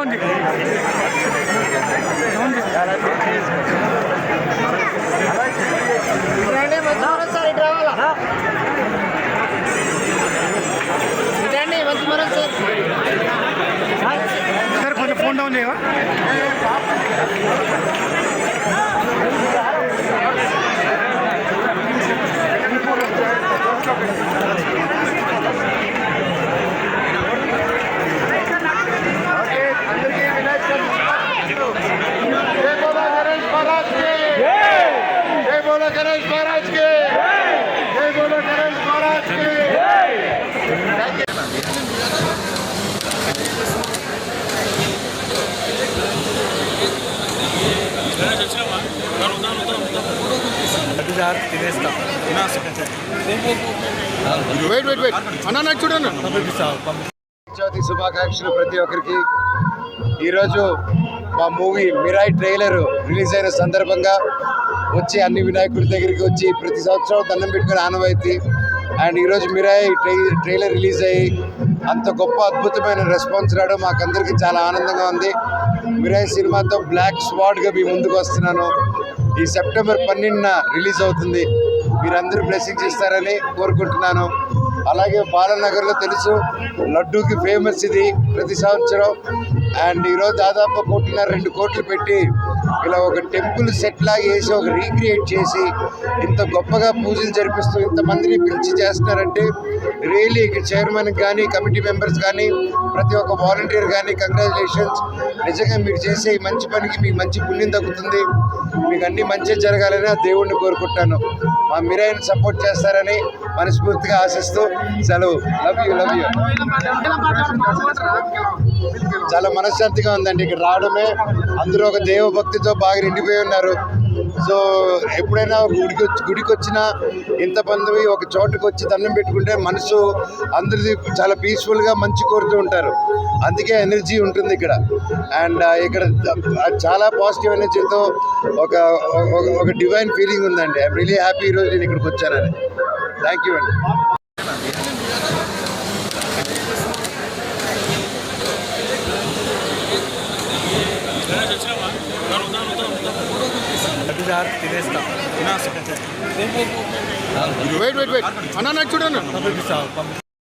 ఉంది. సార్ కొంచెం phone down చేయవా? गणेश महाराज के जय बोलो गणेश महाराज के వెయిట్ వెయిట్ వెయిట్ అన్న చూడండి చవితి శుభాకాంక్షలు ప్రతి ఒక్కరికి. ఈరోజు మా మూవీ మిరాయి ట్రైలర్ రిలీజ్ అయిన సందర్భంగా వచ్చి అన్ని వినాయకుడి దగ్గరికి వచ్చి ప్రతి సంవత్సరం దండం పెట్టుకుని ఆనవాయితీ. అండ్ ఈరోజు మిరాయి ట్రైలర్ రిలీజ్ అయ్యి అంత గొప్ప అద్భుతమైన రెస్పాన్స్ రావడం మాకందరికీ చాలా ఆనందంగా ఉంది. మిరాయి సినిమాతో బ్లాక్ స్వాడ్గా మీ ముందుకు వస్తున్నాను. ఈ సెప్టెంబర్ 12న రిలీజ్ అవుతుంది. మీరందరూ బ్లెస్సింగ్స్ ఇస్తారని కోరుకుంటున్నాను. అలాగే బాలనగర్లో తెలుసు లడ్డూకి ఫేమస్ ఇది ప్రతి సంవత్సరం. అండ్ ఈరోజు దాదాపు 1.5-2 కోట్లు పెట్టి ఇలా ఒక టెంపుల్ సెట్ లాగా వేసి ఒక రీక్రియేట్ చేసి ఇంత గొప్పగా పూజలు జరిపిస్తూ ఇంతమందిని పిలిచి చేస్తున్నారంటే రియల్లీ ఇక్కడ చైర్మన్ కానీ కమిటీ మెంబర్స్ కానీ ప్రతి ఒక్క వాలంటీర్ కానీ కంగ్రాచులేషన్స్. నిజంగా మీరు చేసే ఈ మంచి పనికి మీకు మంచి పుణ్యం తగ్గుతుంది. మీకు అన్ని మంచి జరగాలని ఆ దేవుణ్ణి కోరుకుంటాను. మా మిరాయిని సపోర్ట్ చేస్తారని మనస్ఫూర్తిగా ఆశిస్తూ సెలవు. Love you love you. చాలా మనశ్శాంతిగా ఉందండి ఇక్కడ రావడమే. అందరూ ఒక దేవభక్తితో బాగా నిండిపోయి ఉన్నారు. సో ఎప్పుడైనా గుడికి వచ్చినా ఇంతమంది ఒక చోటుకు వచ్చి దండం పెట్టుకుంటే మనసు అందరిది చాలా పీస్ఫుల్గా మంచి కోరుతూ ఉంటారు. అందుకే ఎనర్జీ ఉంటుంది ఇక్కడ. అండ్ ఇక్కడ చాలా పాజిటివ్ ఎనర్జీతో ఒక డివైన్ ఫీలింగ్ ఉందండి. ఐఎమ్ రియలీ హ్యాపీ ఈరోజు నేను ఇక్కడికి వచ్చానని. థ్యాంక్ యూ అండి. వెయిట్ వెయిట్ వెయిట్ అన్న చూడండి.